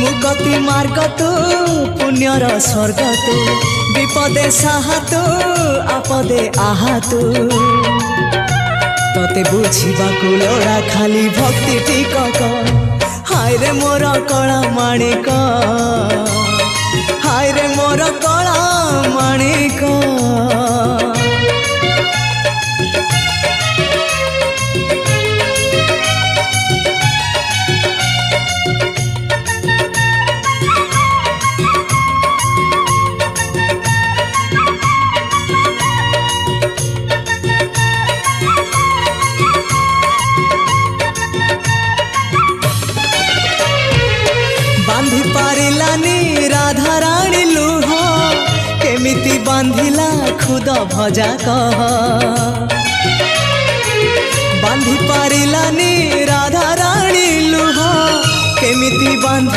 मुकति मार्ग तू पुण्यर स्वर्ग तू विपदे साहा तू आपदे आहा तू तते बुझा लोड़ा खाली भक्ति टिकक हाय रे मोर कला माणिक हाय रे मोर कला माणिक बांधी पारिलानी राधा रानी लुह केमिति बांधिला खुद भजा कह बांधी पारिलानी राधा रानी लुह केमिति बांधि